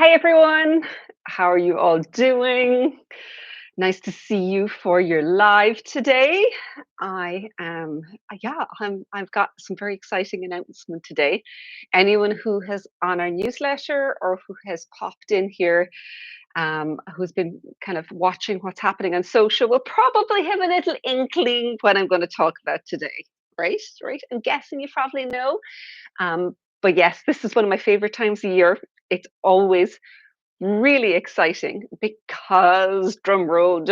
Hi everyone, how are you all doing? Nice to see you for your live today. I am, I've got some very exciting announcement today. Anyone who has on our newsletter or who has popped in here, who's been kind of watching what's happening on social, will probably have a little inkling what I'm going to talk about today. Right, right. I'm guessing you probably know. But yes, this is one of my favorite times of year. It's always really exciting because drum roll,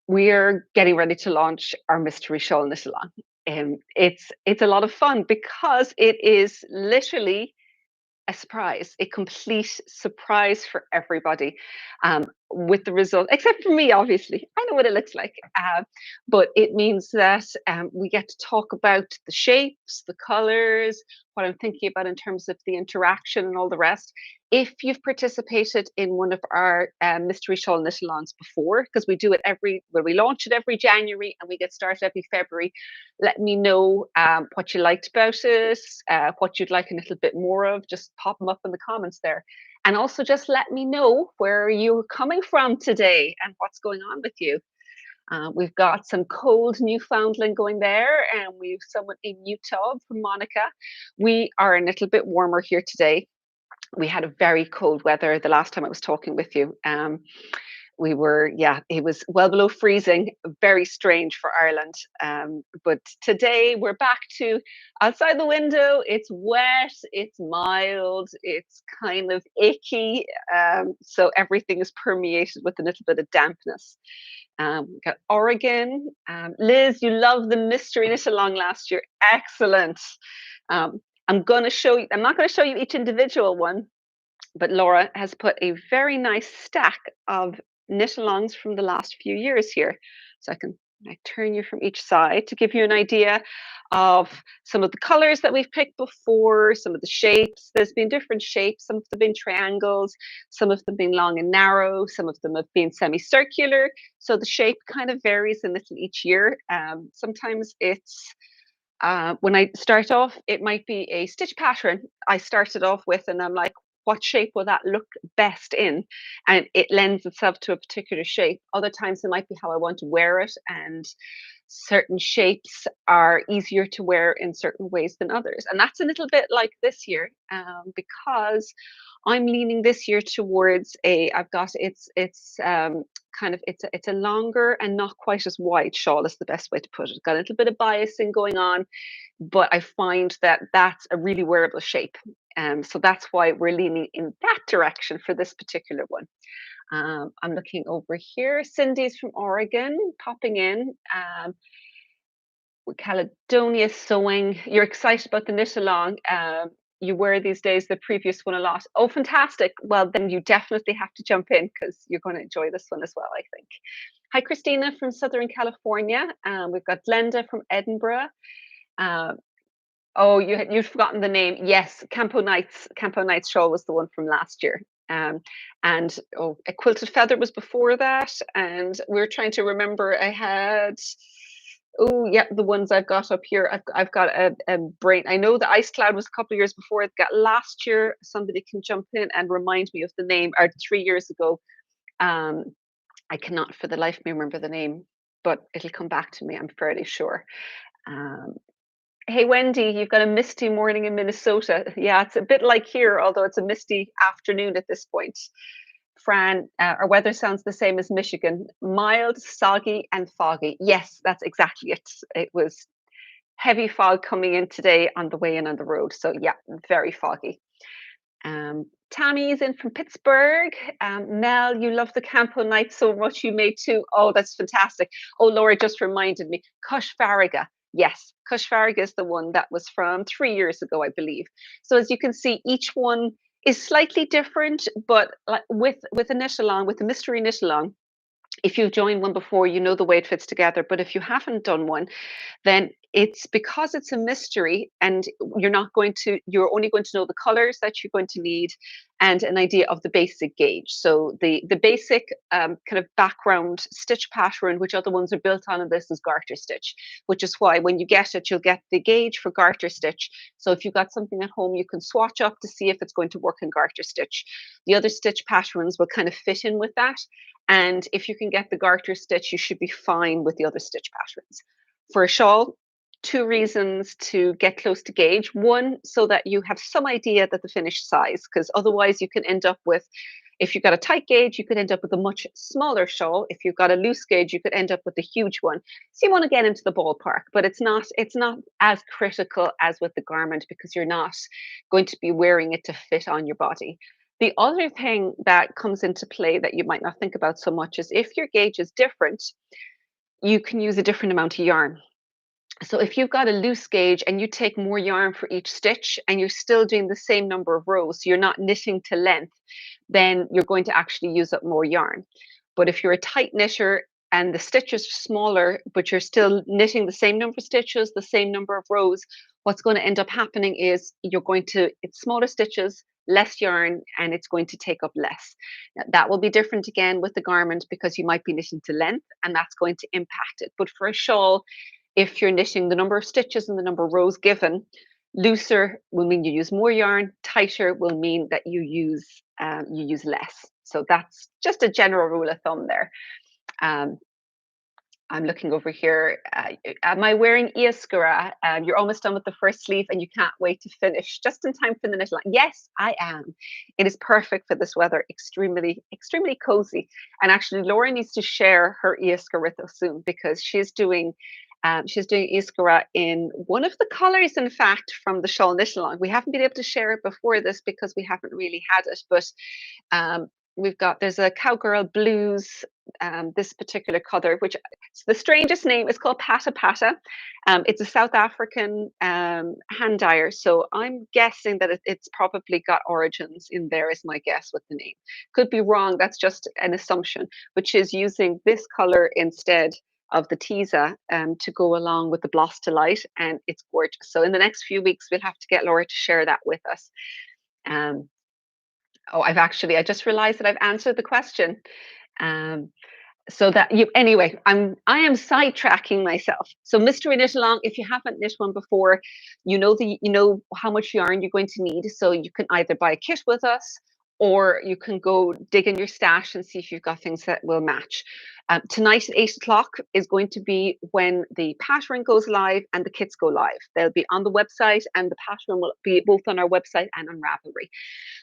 we're getting ready to launch our mystery shawl knit along. And it's a lot of fun because it is literally a surprise, a complete surprise for everybody, with the result, except for me, obviously. I know what it looks like. But it means that we get to talk about the shapes, the colors, what I'm thinking about in terms of the interaction and all the rest. If you've participated in one of our mystery shawl knit alongs before, because we do it we launch it every January and we get started every February, let me know what you liked about it, what you'd like a little bit more of. Just pop them up in the comments there. And also just let me know where you're coming from today and what's going on with you. We've got some cold Newfoundland going there, and we've someone in Utah from Monica. We are a little bit warmer here today. We had a very cold weather the last time I was talking with you. We were, yeah, it was well below freezing, very strange for Ireland. But today we're back to outside the window. It's wet, it's mild, it's kind of icky. So everything is permeated with a little bit of dampness. We got Oregon. Liz, you love the mystery knit along last year. Excellent. I'm going to show you, I'm not going to show you each individual one, but Laura has put a very nice stack of knit alongs from the last few years here. So I turn you from each side to give you an idea of some of the colors that we've picked before, some of the shapes. There's been different shapes. Some of them been triangles, some of them been long and narrow, some of them have been semicircular. So the shape kind of varies a little each year. Sometimes it's when I start off, it might be a stitch pattern I started off with, and I'm like, what shape will that look best in? And it lends itself to a particular shape. Other times it might be how I want to wear it, and certain shapes are easier to wear in certain ways than others. And that's a little bit like this year, because I'm leaning this year towards I've got kind of it's a longer and not quite as wide shawl is the best way to put it. Got a little bit of biasing going on, but I find that that's a really wearable shape. So that's why we're leaning in that direction for this particular one. I'm looking over here. Cindy's from Oregon popping in. Caledonia Sewing. You're excited about the knit along. You wear these days the previous one a lot. Oh, fantastic. Well, then you definitely have to jump in because you're going to enjoy this one as well, I think. Hi, Christina from Southern California. We've got Glenda from Edinburgh. Oh, you'd forgotten the name. Yes, Campo Nights. Campo Nights shawl was the one from last year. And a quilted feather was before that. And we're trying to remember. I had, oh yeah, the ones I've got up here. I've got a brain. I know the Ice Cloud was a couple of years before. It got last year. Somebody can jump in and remind me of the name. Or 3 years ago. I cannot for the life of me remember the name, but it'll come back to me. I'm fairly sure. Hey, Wendy, you've got a misty morning in Minnesota. Yeah, it's a bit like here, although it's a misty afternoon at this point. Fran, our weather sounds the same as Michigan. Mild, soggy, and foggy. Yes, that's exactly it. It was heavy fog coming in today on the way in on the road. So yeah, very foggy. Tammy's in from Pittsburgh. Mel, you love the Campo Night so much. You made too. Oh, that's fantastic. Oh, Laura just reminded me. Cush Farraga. Yes, Cush Farraga is the one that was from 3 years ago, I believe. So as you can see, each one is slightly different, but like with a knit along, with the mystery knit along, if you've joined one before, you know the way it fits together. But if you haven't done one, then It's because it's a mystery, and you're only going to know the colors that you're going to need and an idea of the basic gauge. So the basic kind of background stitch pattern, which other ones are built on, and this is garter stitch, which is why when you get it, you'll get the gauge for garter stitch. So if you've got something at home, you can swatch up to see if it's going to work in garter stitch. The other stitch patterns will kind of fit in with that. And if you can get the garter stitch, you should be fine with the other stitch patterns. For a shawl, two reasons to get close to gauge. One, so that you have some idea that the finished size, because otherwise you can end up with, if you've got a tight gauge, you could end up with a much smaller shawl. If you've got a loose gauge, you could end up with a huge one. So you want to get into the ballpark, but it's not as critical as with the garment, because you're not going to be wearing it to fit on your body. The other thing that comes into play that you might not think about so much is if your gauge is different, you can use a different amount of yarn. So if you've got a loose gauge and you take more yarn for each stitch and you're still doing the same number of rows, so you're not knitting to length, then you're going to actually use up more yarn. But if you're a tight knitter and the stitches are smaller, but you're still knitting the same number of stitches, the same number of rows, what's going to end up happening is it's smaller stitches, less yarn, and it's going to take up less. Now, that will be different again with the garment because you might be knitting to length and that's going to impact it. But for a shawl, if you're knitting the number of stitches and the number of rows given, looser will mean you use more yarn, tighter will mean that you use less. So that's just a general rule of thumb there. Um, I'm looking over here. Am I wearing Iascura? You're almost done with the first sleeve and you can't wait to finish just in time for the knit line. Yes, I am. It is perfect for this weather. Extremely, extremely cozy. And actually, Laura needs to share her Iascura with us soon because she's doing Iascura in one of the colors, in fact, from the shawl knit along. We haven't been able to share it before this because we haven't really had it, but um, there's a Cowgirl Blues, this particular color, which the strangest name is called Pata Pata. It's a South African hand dyer, so I'm guessing that it's probably got origins in there, is my guess with the name. Could be wrong, that's just an assumption, which is using this color instead of the Tisa to go along with the Bloss to Light, and it's gorgeous. So in the next few weeks, we'll have to get Laura to share that with us. I just realized that I've answered the question. Um, so that you anyway, I am sidetracking myself. So mystery knit along, if you haven't knit one before, you know how much yarn you're going to need. So you can either buy a kit with us, or you can go dig in your stash and see if you've got things that will match. Tonight at 8 o'clock is going to be when the pattern goes live and the kits go live. They'll be on the website, and the pattern will be both on our website and on Ravelry.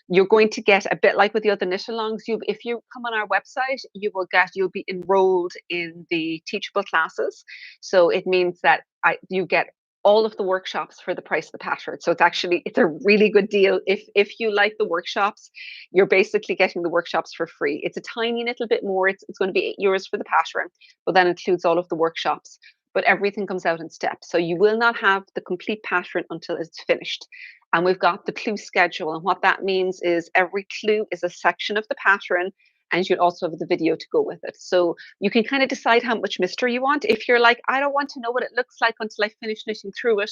You're going to get a bit like with the other Knitalongs. If you come on our website, you'll be enrolled in the teachable classes. So it means that you get all of the workshops for the price of the pattern. So it's a really good deal. If you like the workshops, you're basically getting the workshops for free. It's a tiny little bit more. It's going to be €8 for the pattern, but that includes all of the workshops. But everything comes out in steps. So you will not have the complete pattern until it's finished. And we've got the clue schedule. And what that means is every clue is a section of the pattern, and you'll also have the video to go with it. So you can kind of decide how much mystery you want. If you're like, I don't want to know what it looks like until I finish knitting through it,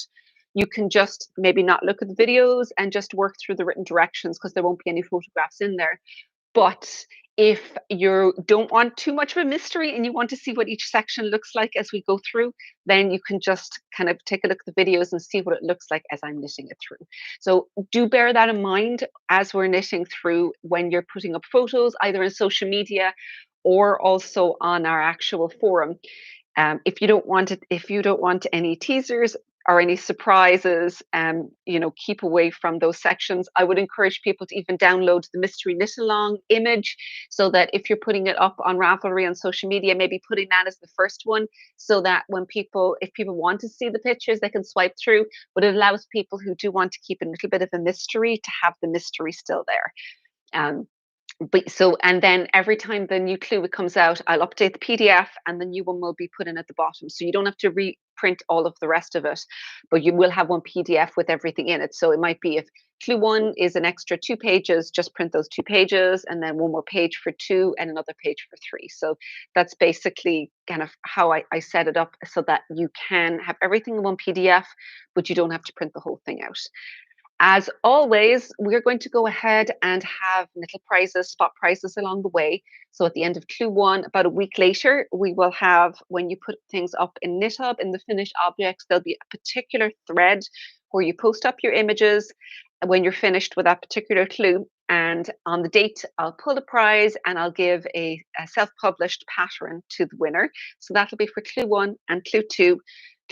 you can just maybe not look at the videos and just work through the written directions, because there won't be any photographs in there. But if you don't want too much of a mystery and you want to see what each section looks like as we go through, then you can just kind of take a look at the videos and see what it looks like as I'm knitting it through. So do bear that in mind as we're knitting through, when you're putting up photos, either in social media or also on our actual forum. If you don't want any teasers or any surprises, keep away from those sections. I would encourage people to even download the mystery knit along image, so that if you're putting it up on Ravelry on social media, maybe putting that as the first one, so that if people want to see the pictures, they can swipe through. But it allows people who do want to keep a little bit of a mystery to have the mystery still there. And then every time the new clue comes out, I'll update the PDF, and the new one will be put in at the bottom. So you don't have to print all of the rest of it, but you will have one PDF with everything in it. So it might be if clue one is an extra 2 pages, just print those 2 pages, and then one more page for two and another page for three. So that's basically kind of how I set it up so that you can have everything in one PDF, but you don't have to print the whole thing out. As always, we're going to go ahead and have little prizes, spot prizes along the way. So at the end of clue one, about a week later, we will have, when you put things up in Knub, in the finished objects, there'll be a particular thread where you post up your images when you're finished with that particular clue. And on the date, I'll pull the prize and I'll give a self-published pattern to the winner. So that'll be for clue one and clue two.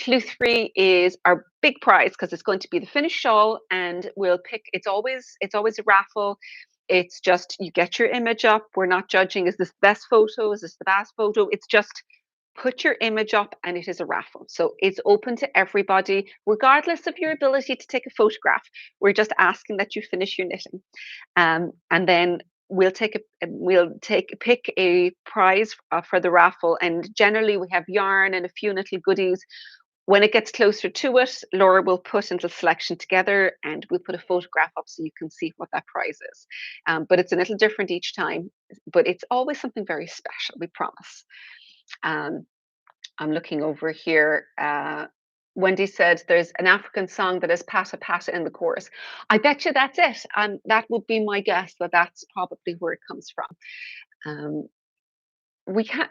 Clue three is our big prize because it's going to be the finished shawl, and we'll pick. It's always a raffle. It's just you get your image up. We're not judging. Is this the best photo? Is this the best photo? It's just put your image up, and it is a raffle. So it's open to everybody, regardless of your ability to take a photograph. We're just asking that you finish your knitting, and then pick a prize for the raffle. And generally, we have yarn and a few little goodies. When it gets closer to it, Laura will put into selection together and we'll put a photograph up so you can see what that prize is. But it's a little different each time, but it's always something very special, we promise. Um, I'm looking over here. Wendy said there's an African song that is pata pata in the chorus. I bet you that's it. And that would be my guess that that's probably where it comes from. Um,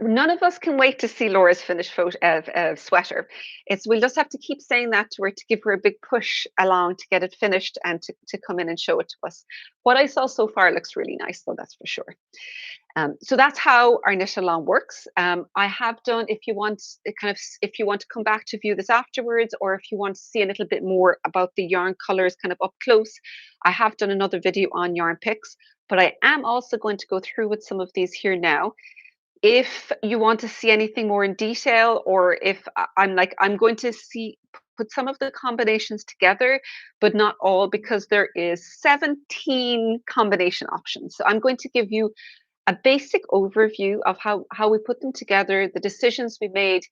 none of us can wait to see Laura's finished sweater. We'll just have to keep saying that to her to give her a big push along to get it finished and to come in and show it to us. What I saw so far looks really nice, though, that's for sure. So that's how our knit along works. I have done, if you want to come back to view this afterwards, or if you want to see a little bit more about the yarn colors kind of up close, I have done another video on yarn picks, but I am also going to go through with some of these here now. If you want to see anything more in detail, or if I'm going to put some of the combinations together, but not all, because there is 17 combination options. So I'm going to give you a basic overview of how we put them together, the decisions we made,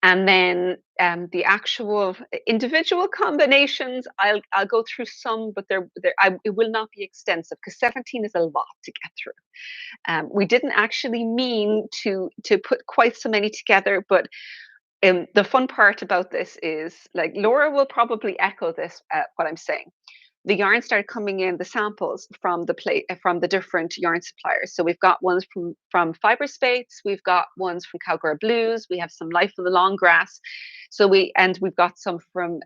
and then the actual individual combinations. I'll go through some, but it will not be extensive because 17 is a lot to get through. We didn't actually mean to put quite so many together, but the fun part about this is, like, Laura will probably echo this, what I'm saying. The yarn started coming in, the samples from the different yarn suppliers. So we've got ones from Fiber Spates, we've got ones from Cowgirl Blues, we have some Life of the Long Grass. We've got some from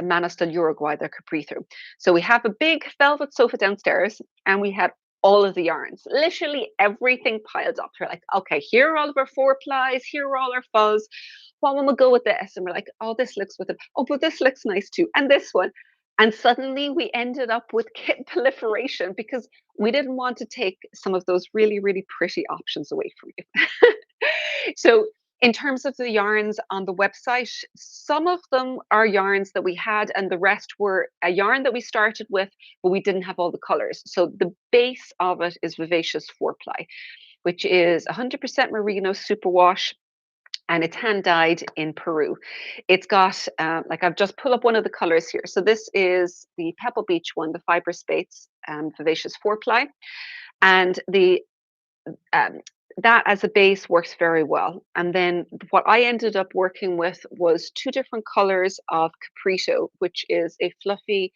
Manos del Uruguay, their Capri Through. So we have a big velvet sofa downstairs, and we had all of the yarns, literally everything piled up. We're like, okay, here are all of our 4-plies, here are all our fuzz. What one will go with this? And we're like, oh, this looks with it. Oh, but this looks nice too. And this one. And suddenly we ended up with kit proliferation because we didn't want to take some of those really, really pretty options away from you. So in terms of the yarns on the website, some of them are yarns that we had, and the rest were a yarn that we started with, but we didn't have all the colors. So the base of it is Vivacious 4-ply, which is 100% merino superwash, and it's hand dyed in Peru. It's got, I've just pulled up one of the colors here. So this is the Pebble Beach one, the Fiber Spates Vivacious 4-ply. And that as a base works very well. And then what I ended up working with was 2 different colors of Caprito, which is a fluffy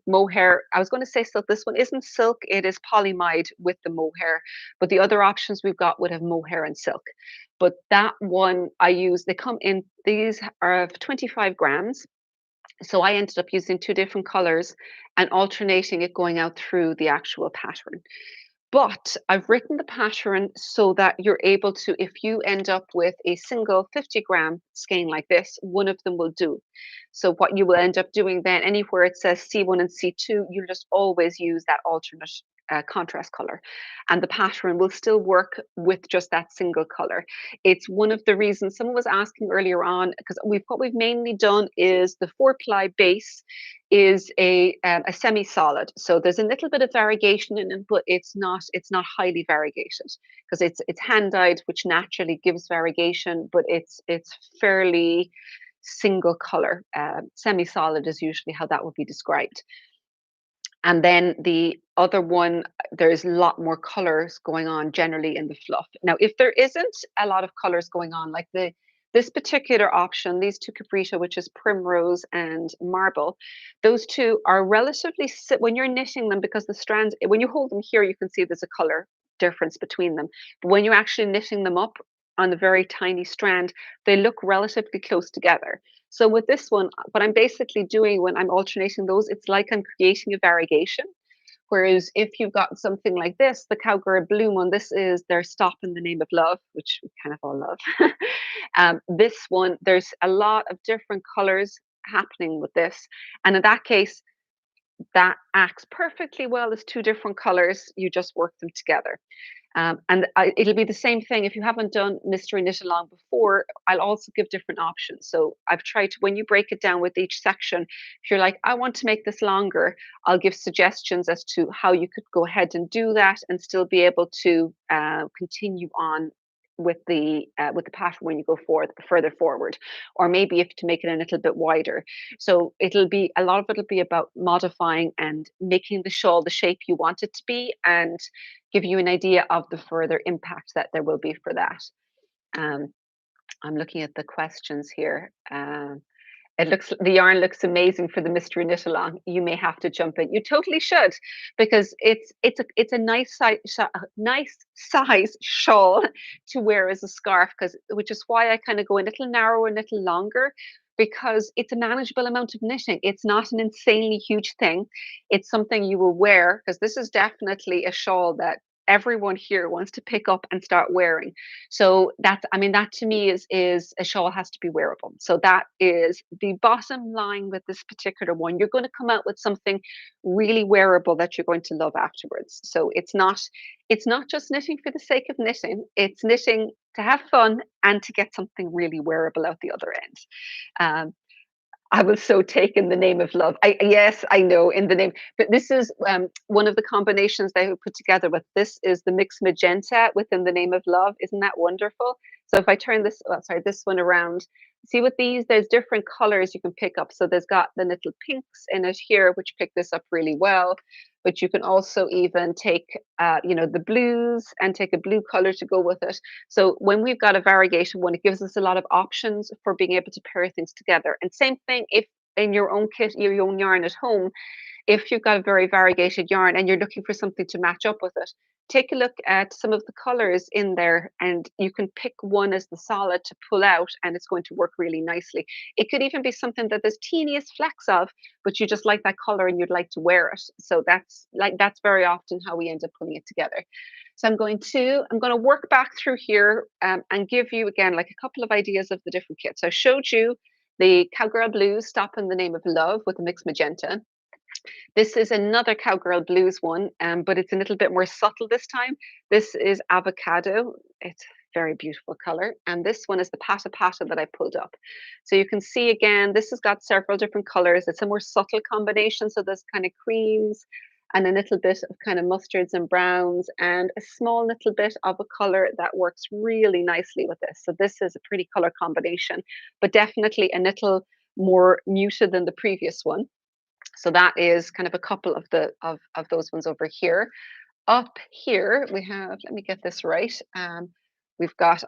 mohair. I was going to say silk. This one isn't silk. It is polyamide with the mohair. But the other options we've got would have mohair and silk. But that one I use, these are of 25 grams. So I ended up using 2 different colors and alternating it going out through the actual pattern. But I've written the pattern so that you're able to, if you end up with a single 50-gram skein like this, one of them will do. So what you will end up doing then, anywhere it says C1 and C2, you'll just always use that alternate contrast color, and the pattern will still work with just that single color. It's one of the reasons someone was asking earlier on, because what we've mainly done is the 4-ply base is a semi-solid. So there's a little bit of variegation in it, but it's not highly variegated because it's hand dyed, which naturally gives variegation, but it's fairly single color. Semi-solid is usually how that would be described. And then the other one, there's a lot more colors going on generally in the fluff. Now, if there isn't a lot of colors going on, like this particular option, these two capriccia, which is primrose and marble, those two are relatively when you're knitting them, because the strands, when you hold them here, you can see there's a color difference between them. But when you're actually knitting them up on the very tiny strand, they look relatively close together. So with this one, what I'm basically doing when I'm alternating those, it's like I'm creating a variegation. Whereas if you've got something like this, the cowgirl blue one, this is their Stop in the Name of Love, which we kind of all love. This one, there's a lot of different colors happening with this. And in that case, that acts perfectly well as two different colors. You just work them together. It'll be the same thing if you haven't done Mystery Knit Along before. I'll also give different options. So I've tried to, when you break it down with each section, if you're like, I want to make this longer, I'll give suggestions as to how you could go ahead and do that and still be able to continue on with the pattern when you go further forward, or maybe if to make it a little bit wider. So it'll be a lot of it'll be about modifying and making the shawl the shape you want it to be, and give you an idea of the further impact that there will be for that. Um, I'm looking at the questions here. The yarn looks amazing for the mystery knit along. You may have to jump in. You totally should, because it's a nice size shawl to wear as a scarf, which is why I kind of go a little narrower, a little longer, because it's a manageable amount of knitting. It's not an insanely huge thing. It's something you will wear, because this is definitely a shawl that everyone here wants to pick up and start wearing. So that to me is a shawl has to be wearable. So that is the bottom line with this particular one. You're going to come out with something really wearable that you're going to love afterwards. So it's not just knitting for the sake of knitting. It's knitting to have fun and to get something really wearable out the other end. Um, I was so taken the name of love. Yes, I know in the name, but this is one of the combinations they put together with this is the mixed magenta within the name of love. Isn't that wonderful? So if I turn this one around, see with these, there's different colors you can pick up. So there's got the little pinks in it here, which pick this up really well. But you can also even take, the blues and take a blue color to go with it. So when we've got a variegated one, it gives us a lot of options for being able to pair things together. And same thing if in your own kit, your own yarn at home, if you've got a very variegated yarn and you're looking for something to match up with it, take a look at some of the colors in there, and you can pick one as the solid to pull out, and it's going to work really nicely. It could even be something that there's teeniest flecks of, but you just like that color and you'd like to wear it. So that's very often how we end up putting it together. So I'm going to work back through here and give you again like a couple of ideas of the different kits. I showed you the Cowgirl Blues, Stop in the Name of Love with the mixed magenta. This is another Cowgirl Blues one, but it's a little bit more subtle this time. This is Avocado. It's a very beautiful color. And this one is the Pata Pata that I pulled up. So you can see again, this has got several different colors. It's a more subtle combination. So there's kind of creams and a little bit of kind of mustards and browns and a small little bit of a color that works really nicely with this. So this is a pretty color combination, but definitely a little more muted than the previous one. So that is kind of a couple of those ones over here. Up here we have, let me get this right. We've got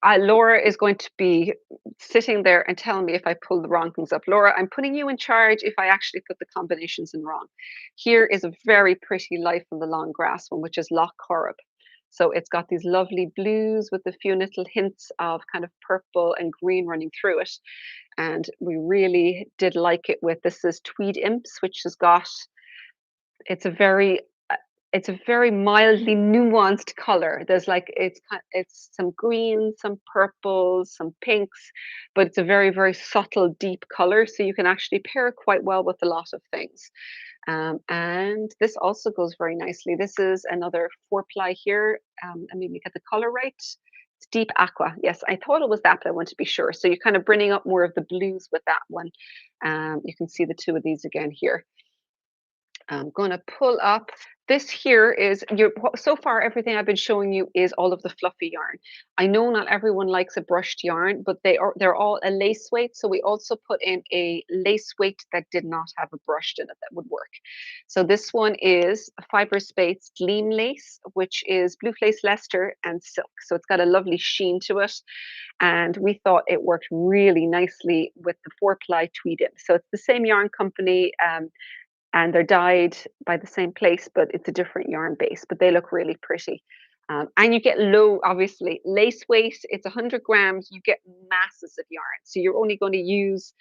Laura is going to be sitting there and telling me if I pull the wrong things up. Laura, I'm putting you in charge if I actually put the combinations in wrong. Here is a very pretty Life in the Long Grass one, which is Loch Corrib. So it's got these lovely blues with a few little hints of kind of purple and green running through it. And we really did like it with, this is Tweed Imps, which has got, it's a very mildly nuanced color. There's like, it's some greens, some purples, some pinks, but it's a very, very subtle, deep color. So you can actually pair it quite well with a lot of things. And this also goes very nicely. This is another 4-ply here. Let me get the color right. It's deep aqua. Yes, I thought it was that, but I want to be sure. So you're kind of bringing up more of the blues with that one. You can see the two of these again here. I'm going to pull up. This here is your, so far everything I've been showing you is all of the fluffy yarn. I know not everyone likes a brushed yarn, but they're all a lace weight. So we also put in a lace weight that did not have a brushed in it that would work. So this one is a fiber space gleam lace, which is blue lace Leicester and silk. So it's got a lovely sheen to it. And we thought it worked really nicely with the 4-ply tweed in. So it's the same yarn company. And they're dyed by the same place, but it's a different yarn base, but they look really pretty. And you get low, obviously, lace weight, it's 100 grams, you get masses of yarn. So you're only going to use,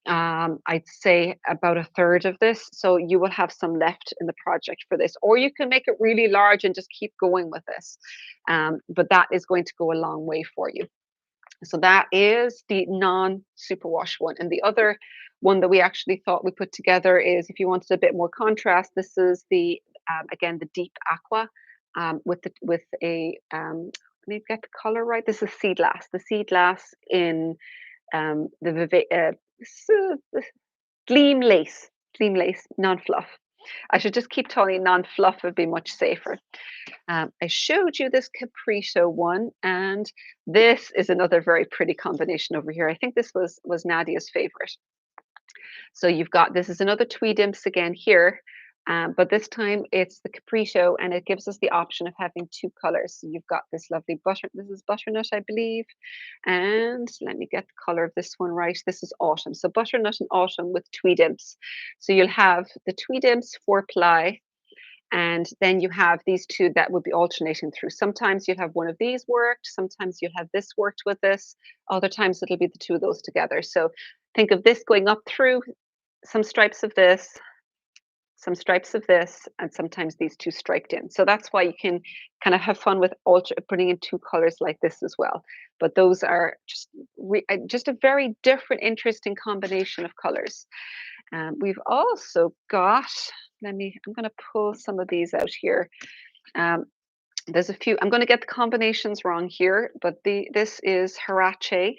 I'd say, about a third of this. So you will have some left in the project for this, or you can make it really large and just keep going with this. But that is going to go a long way for you. So that is the non-superwash one. And the other one that we actually thought we put together is, if you wanted a bit more contrast, this is the again the deep aqua with a let me get the color right. This is sea glass. The sea glass in gleam lace, non-fluff. I should just keep telling non-fluff would be much safer. I showed you this caprito one, and this is another very pretty combination over here. I think this was Nadia's favorite. So you've got, this is another tweed imps again here, but this time it's the caprito, and it gives us the option of having two colors. So you've got this lovely this is butternut, I believe, and let me get the color of this one right. This is autumn. So butternut and autumn with tweed imps. So you'll have the tweed imps 4-ply. And then you have these two that would be alternating through. Sometimes you'll have one of these worked, sometimes you'll have this worked with this, other times it'll be the two of those together. So think of this going up through some stripes of this, some stripes of this, and sometimes these two striped in. So that's why you can kind of have fun with putting in two colors like this as well. But those are just a very different, interesting combination of colors. We've also got, I'm going to pull some of these out here. There's a few, I'm going to get the combinations wrong here, but this is Harache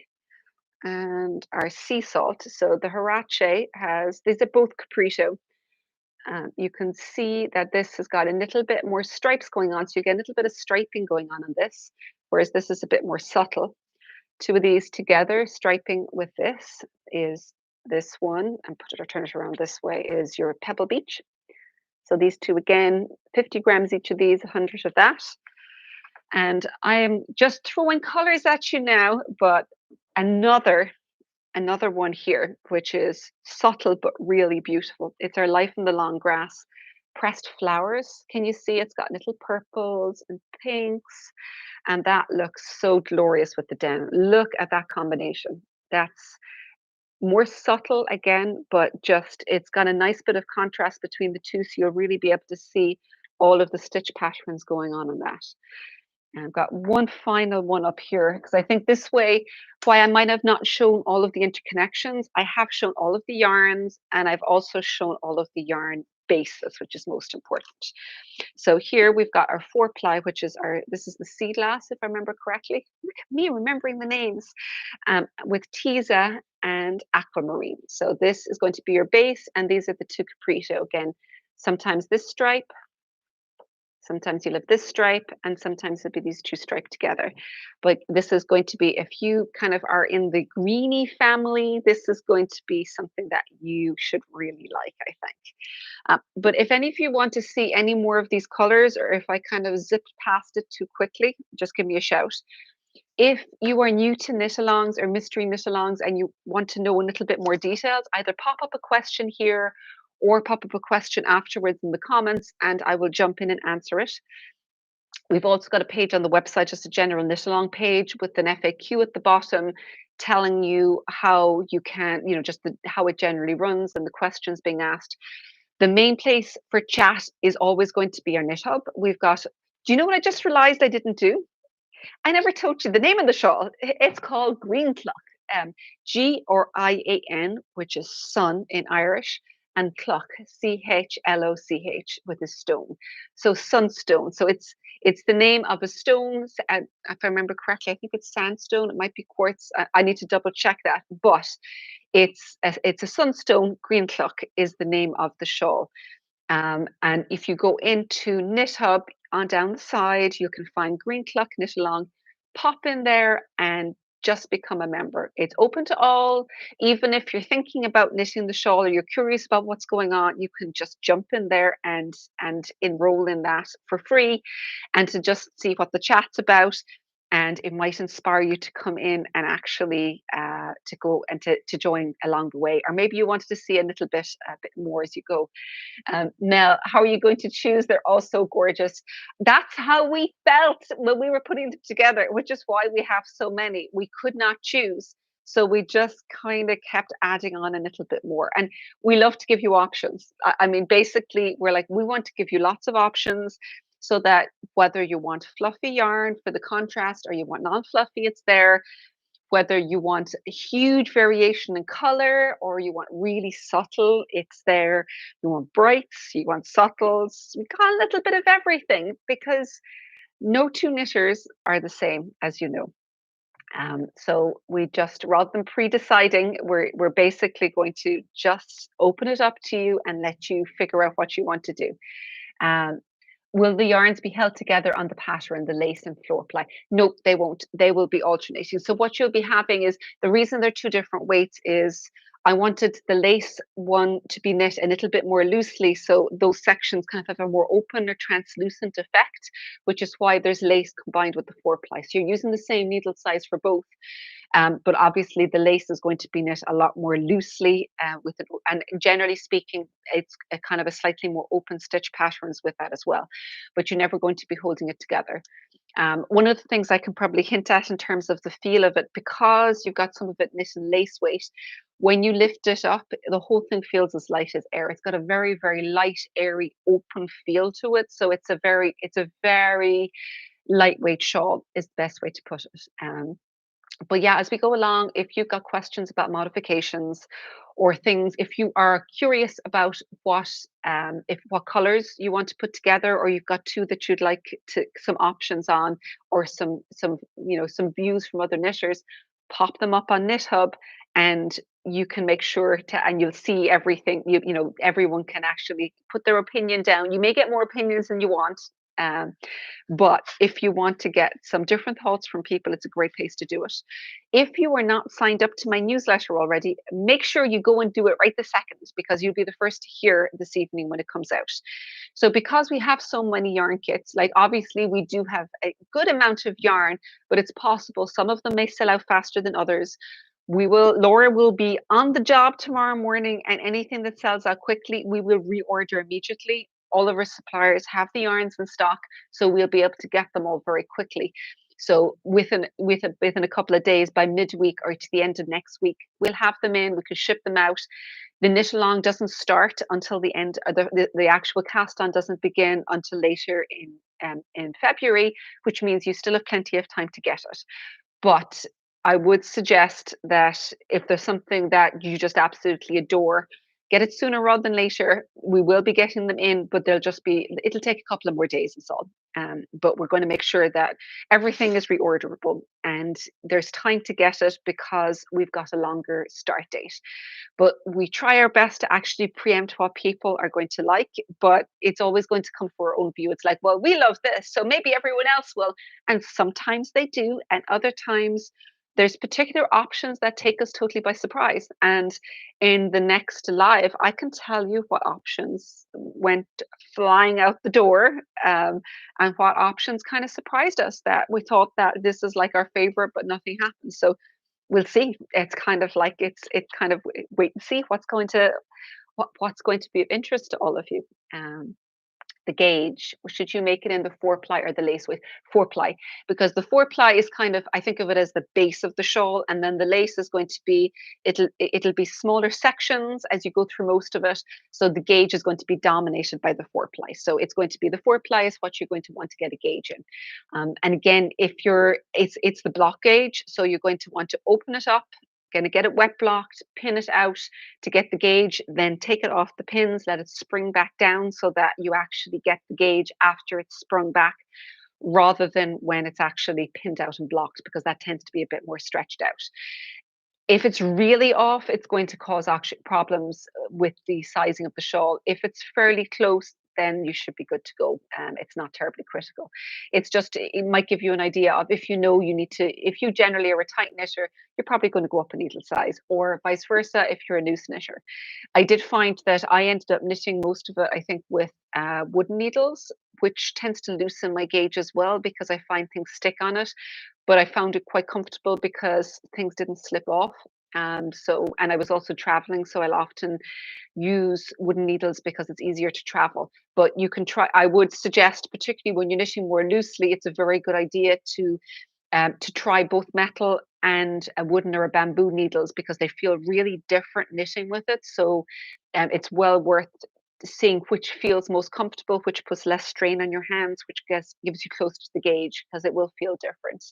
and our sea salt. So the Harache these are both caprito. You can see that this has got a little bit more stripes going on. So you get a little bit of striping going on this, whereas this is a bit more subtle. Two of these together, striping with this is this one, and turn it around this way, is your Pebble Beach. So these two again, 50 grams each of these, 100 of that. And I am just throwing colors at you now, but another one here, which is subtle but really beautiful. It's our Life in the Long Grass pressed flowers. Can you see it's got little purples and pinks? And that looks so glorious with the denim. Look at that combination. That's more subtle again, but just it's got a nice bit of contrast between the two, so you'll really be able to see all of the stitch patterns going on in that. And I've got one final one up here, because I think this way, why I might have not shown all of the interconnections, I have shown all of the yarns, and I've also shown all of the yarn bases, which is most important. So here we've got our 4-ply, which is this is the sea glass, if I remember correctly. Look at me remembering the names, with Tisa and aquamarine. So this is going to be your base, and these are the two caprito. Again, sometimes this stripe, sometimes you'll have this stripe, and sometimes it'll be these two striped together. But this is going to be, if you kind of are in the greeny family, this is going to be something that you should really like, I think. But if any of you want to see any more of these colors, or if I kind of zipped past it too quickly, just give me a shout. If you are new to Knitalongs or Mystery Knitalongs and you want to know a little bit more details, either pop up a question here or pop up a question afterwards in the comments, and I will jump in and answer it. We've also got a page on the website, just a general Knitalong page with an FAQ at the bottom telling you how you can, just how it generally runs and the questions being asked. The main place for chat is always going to be our Knit Hub. We've got, do you know what I just realized I didn't do? I never told you the name of the shawl. It's called Green Clock, G or IAN, which is sun in Irish, and clock, Chloch, with a stone. So sunstone. So it's the name of a stone. If I remember correctly, I think it's sandstone. It might be quartz. I need to double check that. But it's a sunstone. Green clock is the name of the shawl. And if you go into Knit Hub on down the side, you can find Green Clock Knit Along. Pop in there and just become a member. It's open to all. Even if you're thinking about knitting the shawl or you're curious about what's going on, you can just jump in there and enroll in that for free, and to just see what the chat's about. And it might inspire you to come in and actually to go and to join along the way, or maybe you wanted to see a bit more as you go. Mel, how are you going to choose? They're all so gorgeous. That's how we felt when we were putting them together, which is why we have so many. We could not choose. So we just kind of kept adding on a little bit more. And we love to give you options. I mean, basically, we're like, we want to give you lots of options so that whether you want fluffy yarn for the contrast or you want non fluffy, it's there. Whether you want a huge variation in color or you want really subtle, it's there. You want brights, you want subtles. We got a little bit of everything because no two knitters are the same, as you know. So we just, rather than pre-deciding, we're basically going to just open it up to you and let you figure out what you want to do. Um, Will the yarns be held together on the pattern, the lace and floor ply? Nope, they won't. They will be alternating. So what you'll be having is, the reason they're two different weights is I wanted the lace one to be knit a little bit more loosely, so those sections kind of have a more open or translucent effect, which is why there's lace combined with the four ply. So you're using the same needle size for both. But obviously the lace is going to be knit a lot more loosely with it. And generally speaking, it's a kind of a slightly more open stitch patterns with that as well. But you're never going to be holding it together. One of the things I can probably hint at in terms of the feel of it, because you've got some of it knit in lace weight, when you lift it up, the whole thing feels as light as air. It's got a very, very light, airy, open feel to it. So it's a very lightweight shawl is the best way to put it. But yeah, as we go along, if you've got questions about modifications or things, if you are curious about what colors you want to put together, or you've got two that you'd like to some options on, or some views from other knitters, pop them up on Knit Hub, and you can make sure to, and you'll see everything. Everyone can actually put their opinion down. You may get more opinions than you want. Um, but if you want to get some different thoughts from people, it's a great place to do it. If you are not signed up to my newsletter already, make sure you go and do it right this second, because you'll be the first to hear this evening when it comes out. So because we have so many yarn kits, like obviously we do have a good amount of yarn, but it's possible some of them may sell out faster than others. Laura will be on the job tomorrow morning, and anything that sells out quickly, we will reorder immediately. All of our suppliers have the yarns in stock, so we'll be able to get them all very quickly. So within a couple of days, by midweek or to the end of next week, we'll have them in. We could ship them out. The knit along doesn't start until the end. Or the actual cast on doesn't begin until later in February, which means you still have plenty of time to get it. But I would suggest that if there's something that you just absolutely adore, get it sooner rather than later. We will be getting them in, but it'll take a couple of more days and so on. But we're going to make sure that everything is reorderable and there's time to get it, because we've got a longer start date. But we try our best to actually preempt what people are going to like, but it's always going to come for our own view. It's like, well, we love this, so maybe everyone else will. And sometimes they do, and other times there's particular options that take us totally by surprise. And in the next live, I can tell you what options went flying out the door, and what options kind of surprised us, that we thought that this is like our favorite, but nothing happened. So we'll see. It's kind of like it's kind of wait and see what's going to be of interest to all of you. The gauge, should you make it in the four ply or the lace with four ply? Because the four ply is kind of, I think of it as the base of the shawl, and then the lace is going to be, it'll be smaller sections as you go through most of it. So the gauge is going to be dominated by the four ply. So it's going to be the four ply is what you're going to want to get a gauge in. And again, it's the block gauge, so you're going to want to open it up, gonna get it wet blocked, pin it out to get the gauge, then take it off the pins, let it spring back down so that you actually get the gauge after it's sprung back, rather than when it's actually pinned out and blocked, because that tends to be a bit more stretched out. If it's really off, it's going to cause actual problems with the sizing of the shawl. If it's fairly close, then you should be good to go. It's not terribly critical. It's just, it might give you an idea of, if you know you need to, if you generally are a tight knitter, you're probably going to go up a needle size, or vice versa if you're a loose knitter. I did find that I ended up knitting most of it, I think, with wooden needles, which tends to loosen my gauge as well, because I find things stick on it. But I found it quite comfortable because things didn't slip off. And I was also traveling, so I'll often use wooden needles because it's easier to travel. But you can try, I would suggest, particularly when you're knitting more loosely, it's a very good idea to try both metal and a wooden or a bamboo needles, because they feel really different knitting with it. So it's well worth seeing which feels most comfortable, which puts less strain on your hands, which gives you close to the gauge, because it will feel different.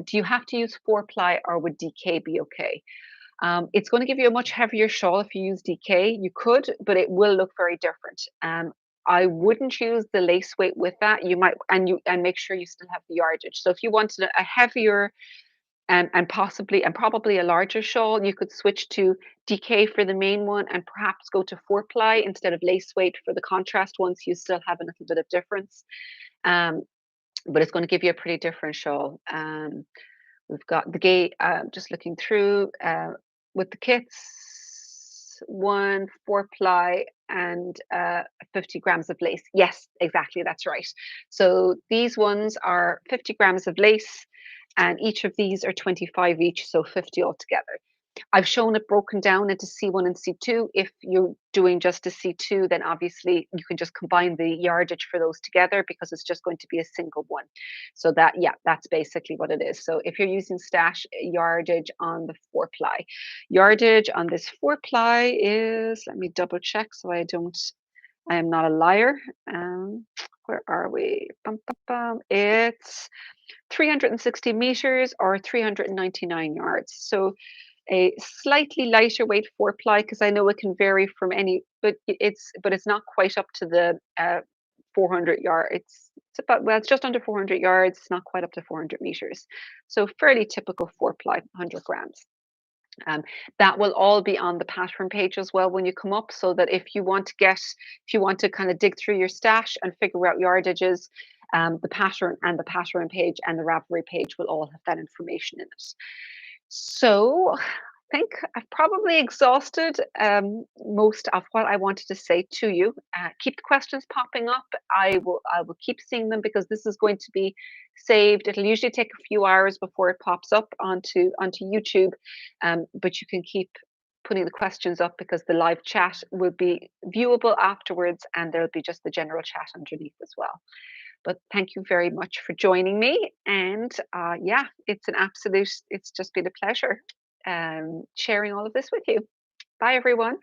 Do you have to use 4-ply, or would DK be okay? It's going to give you a much heavier shawl if you use DK. You could, but it will look very different. I wouldn't use the lace weight with that. You might, and make sure you still have the yardage. So if you wanted a heavier and possibly and probably a larger shawl, you could switch to DK for the main one, and perhaps go to 4-ply instead of lace weight for the contrast ones. You still have a little bit of difference, um, but it's going to give you a pretty different shawl. We've got the gate. Just looking through with the kits, 4-ply and 50 grams of lace. Yes, exactly, that's right. So these ones are 50 grams of lace, and each of these are 25 each, so 50 altogether. I've shown it broken down into C1 and C2. If you're doing just a C2, then obviously you can just combine the yardage for those together, because it's just going to be a single one. So that, yeah, that's basically what it is. So if you're using stash yardage on the 4-ply, yardage on this 4-ply is, let me double check so I am not a liar. Where are we? Bum, bum, bum. It's 360 meters or 399 yards. So a slightly lighter weight 4-ply, because I know it can vary from any, but it's not quite up to the 400 yard. It's about, well, it's just under 400 yards. It's not quite up to 400 meters. So fairly typical 4-ply, 100 grams. That will all be on the pattern page as well when you come up, so that if you want to kind of dig through your stash and figure out yardages, the pattern page and the Ravelry page will all have that information in it. So I think I've probably exhausted most of what I wanted to say to you. Keep the questions popping up. I will keep seeing them, because this is going to be saved. It'll usually take a few hours before it pops up onto YouTube, but you can keep putting the questions up, because the live chat will be viewable afterwards, and there'll be just the general chat underneath as well. But thank you very much for joining me. And yeah, it's just been a pleasure sharing all of this with you. Bye, everyone.